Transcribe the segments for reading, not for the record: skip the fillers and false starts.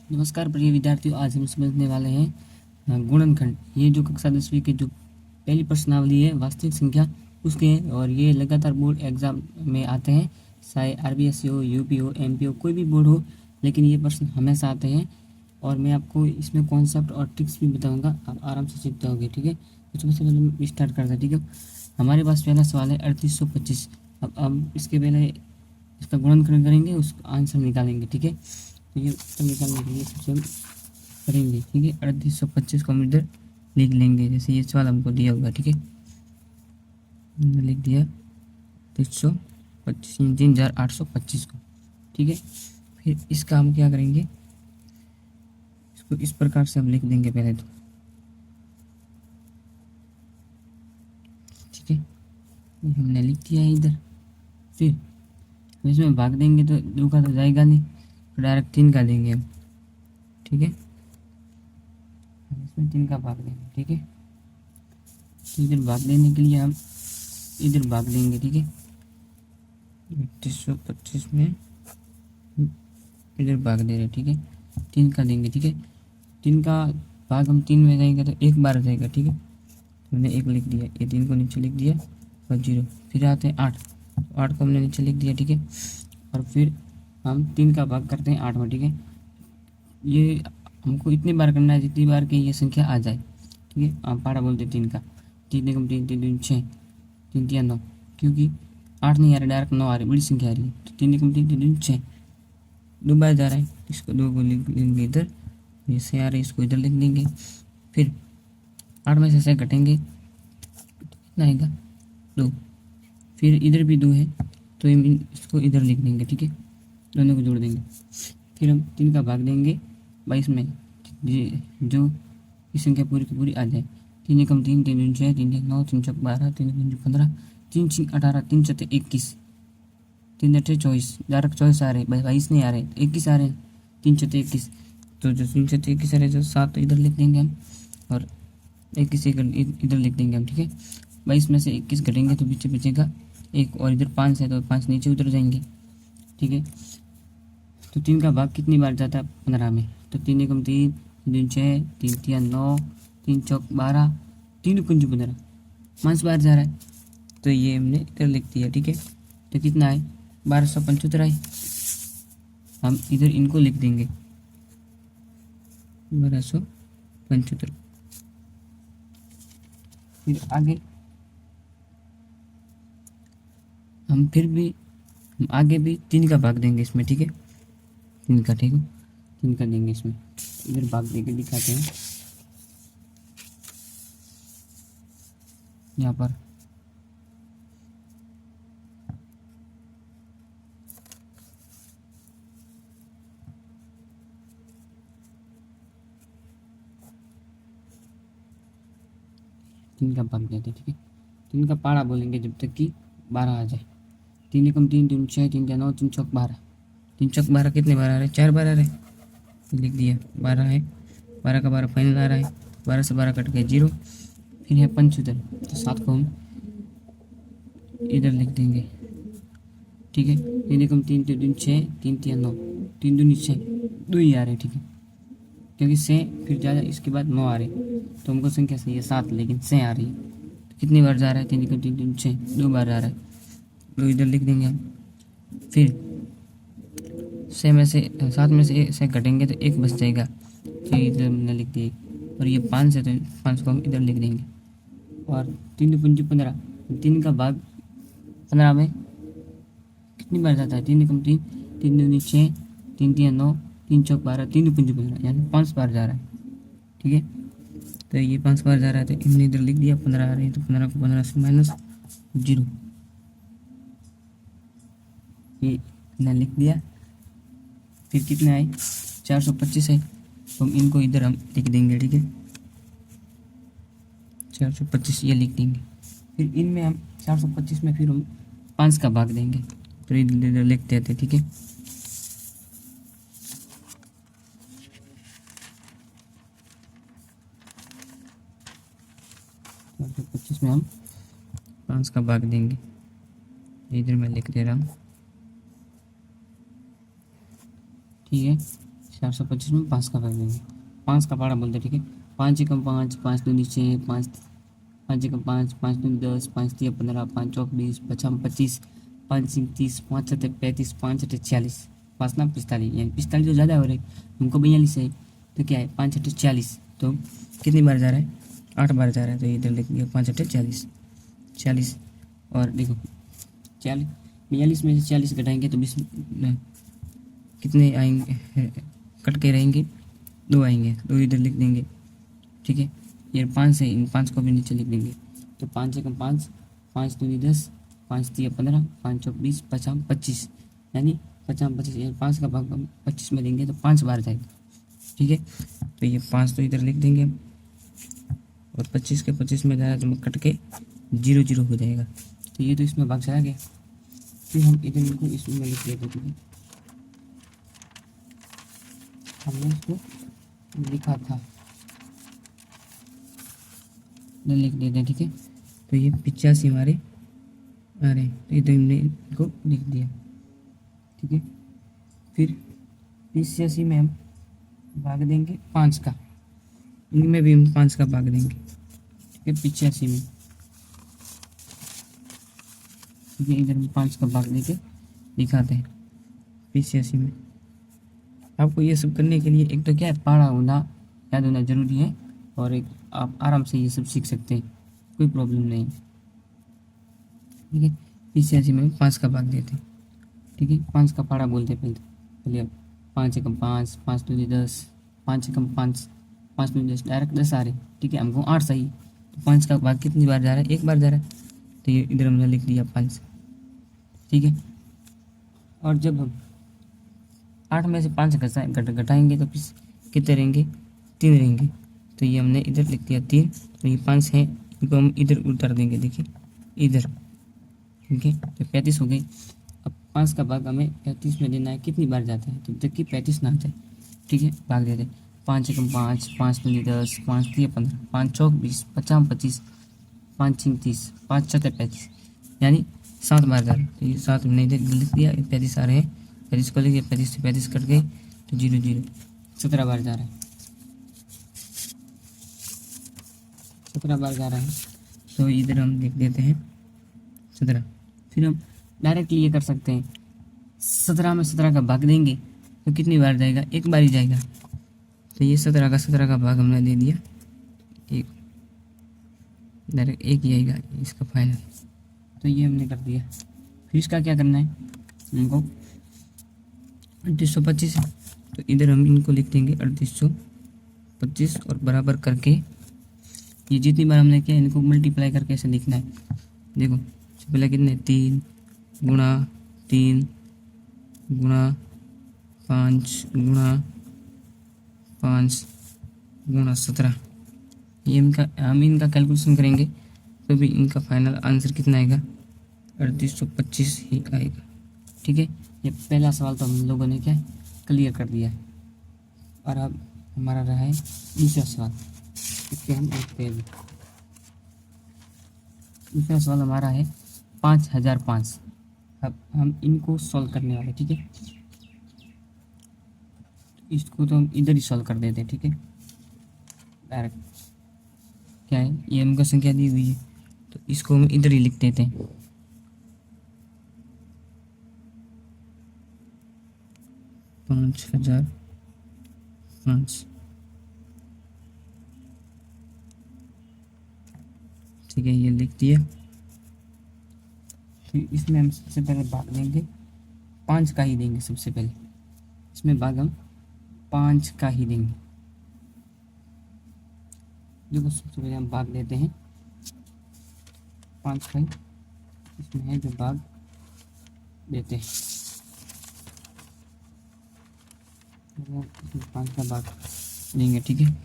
नमस्कार प्रिय विद्यार्थियों, आज हम समझने वाले हैं गुणनखंड। ये जो कक्षा 10वीं की जो पहली प्रश्नावली है वास्तविक संख्या उसके हैं और ये लगातार बोर्ड एग्जाम में आते हैं, चाहे आरबीएससी हो, यूपी हो, एमपी हो, कोई भी बोर्ड हो, लेकिन ये प्रश्न हमेशा आते हैं और मैं आपको इसमें कॉन्सेप्ट और ट्रिक्स भी बताऊंगा, आप आराम से सीख जाओगे। ठीक है, तो सबसे पहले हम स्टार्ट करते हैं। ठीक है, हमारे पास पहला सवाल है 3825। अब हम इसके पहले इसका गुणनखंड करेंगे, उसका आंसर निकालेंगे। ठीक है, तो ये उत्तर निकालने के लिए सबसे हम करेंगे। ठीक है, 3825 को हम इधर लिख लेंगे, जैसे ये सवाल हमको दिया होगा। ठीक है, हमने लिख दिया 3825 3825 को। ठीक है, फिर इसका हम क्या करेंगे, इसको इस प्रकार से हम लिख देंगे पहले तो। ठीक है, ये हमने लिख दिया है इधर। फिर इसमें भाग देंगे तो 2 का तो जाएगा नहीं, तो डायरेक्ट 3 का देंगे हम। ठीक है, इसमें 3 का भाग देंगे। ठीक है, तो इधर भाग देने के लिए हम इधर भाग देंगे। ठीक है, 3825 में इधर भाग दे रहे। ठीक है, 3 का देंगे। ठीक है, 3 का भाग हम 3 में जाएंगे तो 1 बार जाएगा। ठीक है, तो हमने 1 लिख दिया, ये 3 को नीचे लिख दिया और 0। फिर आते हैं 8, तो 8 को हमने नीचे लिख दिया। ठीक है, और फिर हम 3 का भाग करते हैं 8 में। ठीक है, ये हमको इतनी बार करना है जितनी बार कि ये संख्या आ जाए। ठीक है, आप पारा बोलते 3 का, 3 एकम 3, 3 दूनी 6, 3 तिया 9, क्योंकि 8 नहीं आ रहा, डायरेक्ट 9 आ रही, बड़ी संख्या आ रही है। तो 3 एकम 3, 3 दूनी 6, 2 बार जा रहा है, इसको 2 को लिख लेंगे इधर, ये 6 आ रही है, इसको इधर लिख देंगे। फिर 8 में से 6 घटेंगे तो कितना आएगा, 2। फिर इधर भी 2 है तो इसको इधर लिख देंगे। ठीक है, दोनों को जोड़ देंगे। फिर हम 3 का भाग देंगे 22 में, जो ये संख्या पूरी की पूरी आ जाए। 3 एकम 3, 3 दूनी 6, 3 9, 3 चौक 12, 3 दूनी 15, 3 6 18, 3 चौथे 21, 3 अठे 24, डायरेक्ट 24 आ रहे, 22 नहीं आ रहे, 21 आ रहे हैं। 3 चौथे 21, तो जो 3 चौथे 21 आ रहे जो 7 इधर लिख देंगे हम और 21 इधर लिख देंगे हम। ठीक है, 22 में से 21 घटेंगे तो पीछे बचेगा 1, और इधर 5 है तो 5 नीचे उतर जाएंगे। ठीक है, तो 3 का भाग कितनी बार जाता है, 15 में। तो 3 एकम 3, 3 6, 3 तिया 9, 3 चौक 12, 3 पंच 15, 5 बार जा रहा है, तो ये हमने इधर लिख दिया। ठीक है, तो कितना है, 1275 है। हम इधर इनको लिख देंगे 1275। फिर आगे हम आगे भी 3 का भाग देंगे इसमें। ठीक है, 3 का, ठीक है, 3 का देंगे इसमें, इधर भाग देके दिखाते हैं यहाँ पर। तीन का भाग देते। ठीक है, 3 का पारा बोलेंगे जब तक कि 12 आ जाए। 3 एकम 3, 3 6, 3 9, 3 चौक 12, 3 चौक 12 कितने बार आ रहे, 4 बार आ रहे, लिख दिया 12 है। 12 का 12 फाइनल आ रहा है, 12 से 12 कट गए 0। फिर है 75, तो 7 को हम इधर लिख देंगे। ठीक है, 3 एकम 3, 3 दूनी 6, 3 तिया 9, 3 दूनी 6, 2 ही आ रहे। ठीक है, क्योंकि 6 फिर ज़्यादा इसके बाद 9 आ रहे, तो हमको संख्या सही है 7, लेकिन 6 आ रही है। तो कितनी बार जा रहा है, 3 एकम 3, 3 6, 2 बार जा रहा है, 2 इधर लिख देंगे हम। फिर 6 में से 7 में से 6 घटेंगे तो 1 बच जाएगा, तो इधर हमने लिख दिया। और ये 5 है तो 5 को हम इधर लिख देंगे। और 3 2 पंच 15, 3 का भाग 15 में कितनी बार जाता है, 3 एकम 3, 3 दूनी 6, 3 तिया 9, 3 चौक 12, 3 2 पंच 15, यानी 5 बार जा रहा है। ठीक है, तो ये 5 बार जा रहा है तो हमने इधर लिख दिया 15 आ रही है, तो 15 को 15 से माइनस 0, ये हमने लिख दिया। फिर कितने आए, 425 है, तो हम इनको इधर हम लिख देंगे। ठीक है, 425 ये लिख देंगे। फिर इनमें हम 425 में फिर हम 5 का भाग देंगे, तो इधर लिख देते। ठीक है, 425 में हम 5 का भाग देंगे, इधर मैं लिख दे रहा हूँ। ठीक है, 425 में 5 का भाग देंगे, 5 का पारा बोलते हैं, ठीक है। 5 एकम 5, 5 दूनी 6, 5 एकम 5, 5 दूनी 10, 5 तिया 15, 5 चौक 20, 5 25, 5 सिंह 30, 5 छठे 35, 5 छठे 40, 5 ना 45, यानी 45 तो ज़्यादा हो रहे, हमको 42 है, तो क्या है 5 छठे 40, तो कितनी बार जा रहा है, 8 बार जा रहा है, तो इधर लिख दिया 5 छठे 40, 40। और देखो 40, 42 में से 40 घटाएंगे तो 20 कितने आएंगे, कट के रहेंगे, 2 आएंगे, 2 इधर लिख देंगे, ठीक है। ये 5 है, इन 5 को भी नीचे लिख देंगे, तो 5 एकम 5, 5 दूनी 10, 5 तिया 15, 5 चौक 20, 5 25, यानी 5 25, यानी 5 का भाग हम 25 में देंगे तो 5 बार जाएगा, ठीक है। तो ये 5 तो इधर लिख देंगे और 25 के 25 में जाएगा तो कट के 0 0 हो जाएगा, तो ये तो इसमें भाग चला गया। फिर हम इधर इनको इसमें लिख देते, ठीक है, हमने इसको लिखा था, लिख देते हैं, ठीक है। तो ये 85 हमारे आ रहे हैं, तो इधर हमने इनको लिख दिया, ठीक है। फिर 85 में हम भाग देंगे 5 का, इनमें भी हम 5 का भाग देंगे, ठीक है। 85 में, ठीक है, इधर हम 5 का भाग देके दिखाते हैं 85 में। आपको ये सब करने के लिए एक तो क्या है, पढ़ा होना, याद होना जरूरी है, और एक आप आराम से ये सब सीख सकते हैं, कोई प्रॉब्लम नहीं, ठीक है। 85 में 5 का भाग देते हैं, ठीक है। 5 का पारा बोलते हैं पहले 5 एकम 5, 5 दूनी 10, 5 एकम 5, 5 दूनी 10, डायरेक्ट 10 आ रहे, ठीक है, हमको 8 सही, तो 5 का भाग कितनी बार जा रहा है, 1 बार जा रहा है, तो ये इधर हमने लिख दिया 5, ठीक है। और जब हम 8 में से 5 घटाएंगे तो फिर कितने रहेंगे, 3 रहेंगे, तो ये हमने इधर लिख दिया 3, तो ये 5 है, इनको हम इधर उतार देंगे, देखिए इधर, ठीक है, तो 35 हो गई। अब 5 का भाग हमें 35 में देना है, कितनी बार जाता है, जब तक कि 35 ना आ जाए, ठीक है, भाग देते। 5 एकम 5, 5 दूनी 10, 5 तिया 15, 5 चौक 20, 50 25, 5 छिंग 30, 5 छठे 35, यानी 7 बार जा रहा है, तो ये 7 हमने इधर लिख दिया, 35 आ रहे हैं, 35 को लिखिए, 35 से 35 कट गए तो 0 0, 17 बार जा रहा है, 17 बार जा रहा है, तो इधर हम लिख देते हैं 17। फिर हम डायरेक्टली ये कर सकते हैं, 17 में 17 का भाग देंगे तो कितनी बार जाएगा, 1 बार ही जाएगा, तो ये 17 का भाग हमने दे दिया 1, डायरेक्ट 1 ही आएगा इसका फाइनल, तो ये हमने कर दिया। फिर इसका क्या करना है, हमको 3825 है, तो इधर हम इनको लिख देंगे 3825 और बराबर करके ये जितनी बार हमने किया इनको मल्टीप्लाई करके ऐसे लिखना है। देखो सबसे पहले कितने, 3 गुणा 3 गुणा 5 गुणा 5 गुणा 17, ये हम इनका कैलकुलेशन करेंगे तो भी इनका फाइनल आंसर कितना आएगा, 3825 ही आएगा, ठीक है। ये पहला सवाल तो हम लोगों ने क्या क्लियर कर दिया है, और अब हमारा रहा है दूसरा सवाल, इसके हम देखते हैं। दूसरा सवाल हमारा है 5005, अब हम इनको सॉल्व करने वाले, ठीक है। इसको तो हम इधर ही सॉल्व कर देते हैं, ठीक है, डायरेक्ट क्या है, ये हमको संख्या दी हुई है तो इसको हम इधर ही लिख देते हैं, 5005, ठीक है, ये लिख दिया। फिर इसमें हम सबसे पहले भाग देंगे 5 का ही देंगे, सबसे पहले इसमें भाग हम 5 का ही देंगे। देखो सबसे पहले हम भाग देते हैं 5 का ही, इसमें है जो भाग देते हैं, 5 का भाग देंगे, ठीक है।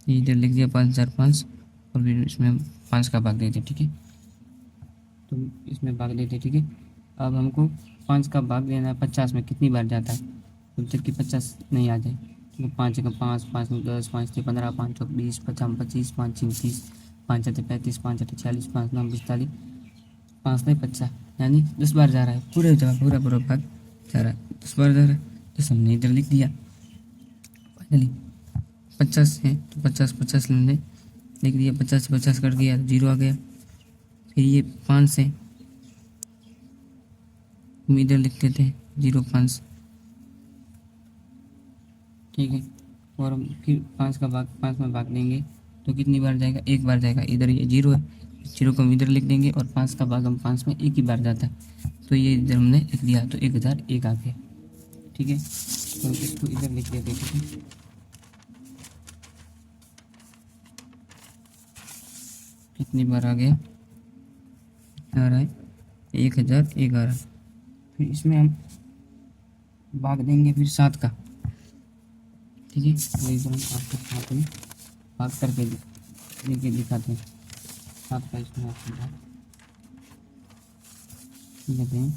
इधर लिख दिया 5005 और फिर इसमें हम 5 का भाग देते, ठीक है, तो इसमें भाग देते, ठीक है। अब हमको 5 का भाग देना है 50 में, कितनी बार जाता है, जब तक कि 50 नहीं आ जाए, तो 5 का 5, 5 में 10, 5 से 15, 5 चौक 20, 50 25, 5 छिंग 30, 5 छठे 35, 5 छठे 40, 5 9 45, 5 नहीं 50, यानी 10 बार जा रहा है, पूरे जगह पूरा पूरा भाग जा रहा है, 10 बार जा रहा है। तो हमने इधर लिख दिया। फाइनली 50 है तो 50 हमने लिख दिया, 50 से 50 कट गया, 0 आ गया। फिर ये 5 है, हम इधर लिख देते हैं 0 5, ठीक है। और हम फिर 5 में भाग देंगे तो कितनी बार जाएगा, एक बार जाएगा। इधर ये 0 है, 0 को हम इधर लिख देंगे और 5 का भाग हम 5 में एक ही बार जाता है, तो ये इधर हमने लिख दिया, तो 1001 आ गया, ठीक है। तो इसको इधर लिख देते हैं, ठीक है। कितनी बार आ गया, आ रहा है 1001 आ रहा है। फिर इसमें हम भाग देंगे फिर 7 का, ठीक है। तो इधर हम आपको साथ में भाग करके लेके दिखाते हैं। 7 का इसमें आपको भाग कहते हैं,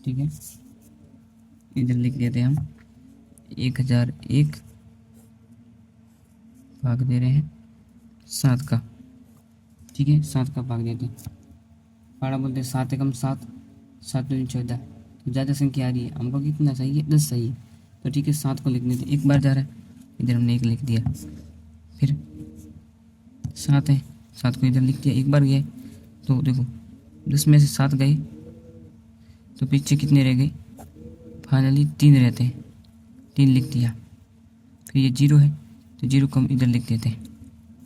ठीक है। इधर लिख देते हैं हम 1001 भाग दे रहे हैं 7 का, ठीक है। 7 का भाग देते हैं, पाड़ा बोलते हैं 7 एकम 7, 7 दूनी 14, तो ज़्यादा संख्या आ रही है, हमको कितना चाहिए, 10 चाहिए, तो ठीक है। 7 को लिख देते, एक बार जा रहा है, इधर हमने 1 लिख दिया। फिर 7 है, 7 को इधर लिख दिया, एक बार गया, तो देखो 10 में से 7 गए तो पीछे कितने रह गए, फाइनली 3 रहते हैं, 3 लिख दिया। फिर ये 0 है तो 0 को हम इधर लिख देते हैं,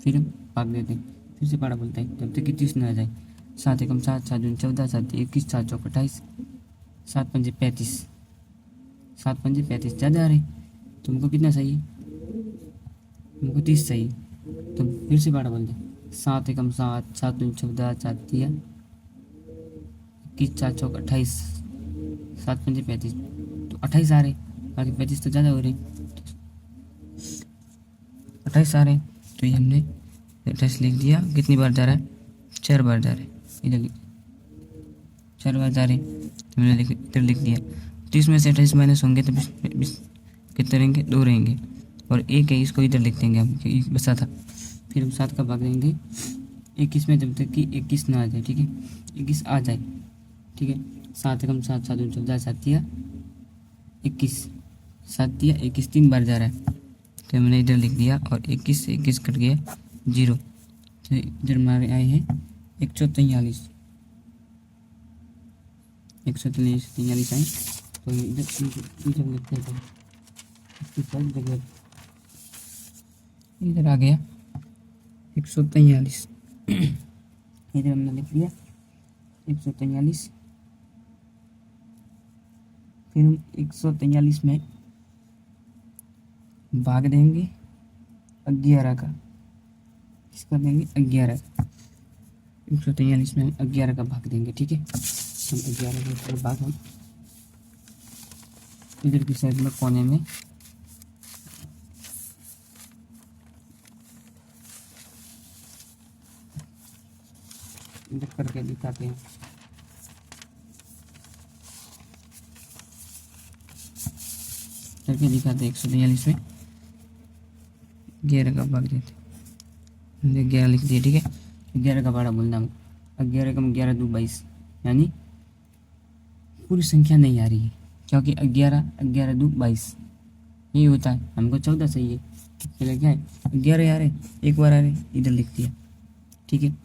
फिर हम भाग देते हैं। फिर से पाड़ा बोलता है जब तक कि 30 न आ जाए। 7 एकम 7, 7 दूनी 14, 7 21, 7 चौक 28, 7 पंजे 35, 7 पंजे 35 ज़्यादा आ रहे, तुमको कितना चाहिए, हमको 30 चाहिए। तो फिर से पाड़ा बोलते 7 एकम 7, 7 दूनी 14, 7 दिया 21, 4 चौक 28, 7 पंजे 35, तो 28 आ रहे, बाकी 35 तो ज़्यादा हो रही, 28 आ रहे, तो ये हमने 28 लिख दिया। कितनी बार जा रहा है, 4 बार जा रहे, इधर 4 बार जा रहे, तो मैंने इधर लिख दिया। 30 में से 28 माइनस होंगे तो 20 कितने रहेंगे, 2 रहेंगे, और 1 है, इसको इधर लिख देंगे हम, क्योंकि बसा था। फिर हम 7 का भाग देंगे 21 में, जब तक कि 21 ना आ जाए, ठीक है। 21 आ जाए, ठीक है। 7 एकम 7, 7 दूनी 14, 7 दिया 21, 7 दिया 21, 3 बार जा रहा है, तो मैंने इधर लिख दिया, और 21 से 21 कट गया 0, तो इधर हमारे आए हैं 143, 143 आए, तो इधर लिखते हैं, इसकी सारी जगह इधर आ गया 143, इधर हमने लिख दिया 143। फिर हम 143 में भाग देंगे 11 का, इसका देंगे 11, 143 में 11 का भाग देंगे, ठीक है। हम 11 का भाग हम इधर की साइड में कोने में इधर करके दिखाते हैं। करके दिखाते हैं 143 में 11 का भाग देते, 11 लिख दिया, ठीक है। 11 का भाड़ा बोलना हम, 11 कम 11 दूँ 22, यानी पूरी संख्या नहीं आ रही है, क्योंकि 11 दूँ 22 यही होता है, हमको 14 चाहिए, चलो क्या है 11 आ रहे, एक बार आ रहे, इधर लिख दिया, ठीक है।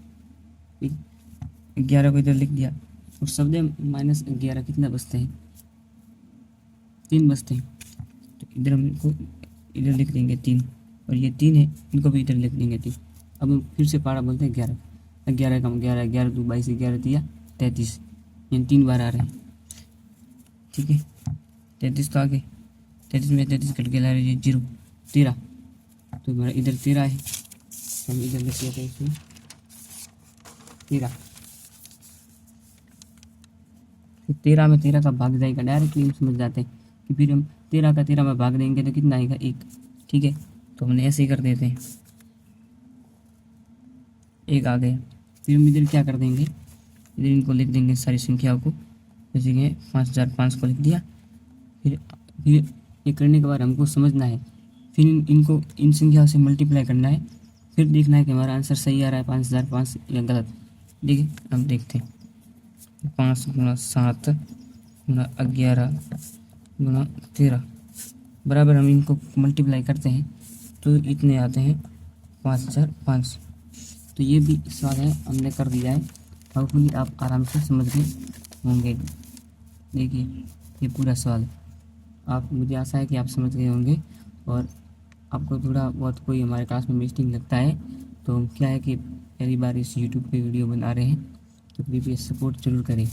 11 को इधर लिख दिया, और शब्द माइनस 11 कितना बचते हैं, 3 बचते हैं, तो इधर हम इनको इधर लिख देंगे 3, और ये 3 है, इनको भी इधर लिख देंगे 3। अब हम फिर से पारा बोलते हैं 11, 11 कम 11, 11 दूँ 22, 11 दिया 33, यानी 3 बार आ रहे हैं, ठीक है। 33 तो आगे, 33 में 33 कट के ला रहे हैं 0, 13, तो हमारा इधर 13 है, हम इधर लिख देते हैं इसमें 13। फिर 13 में 13 का भाग जाएगा, डायरेक्टली हम समझ जाते हैं कि फिर हम 13 का 13 में भाग देंगे तो कितना आएगा 1, ठीक है। तो हमने ऐसे ही कर देते हैं, 1 आ गया। फिर हम इधर क्या कर देंगे, इधर इनको लिख देंगे सारी संख्याओं को, जैसे कि 5005 को लिख दिया। फिर ये करने के बाद हमको समझना है, फिर इनको इन संख्याओं से मल्टीप्लाई करना है, फिर देखना है कि हमारा आंसर सही आ रहा है 5005 या गलत। देखिए अब देखते हैं 5 गुणा 7 गुणा 11 गुणा 13 बराबर हम इनको मल्टीप्लाई करते हैं तो इतने आते हैं 5500। तो ये भी सवाल है हमने कर दिया है, होपफुली आप आराम से समझ गए होंगे। देखिए ये पूरा सवाल आप, मुझे आशा है कि आप समझ गए होंगे। और आपको थोड़ा बहुत कोई हमारे क्लास में मिस्टेक लगता है तो क्या है कि पहली बार इस यूट्यूब पे वीडियो बना रहे हैं तो प्लीज़ सपोर्ट जरूर करें।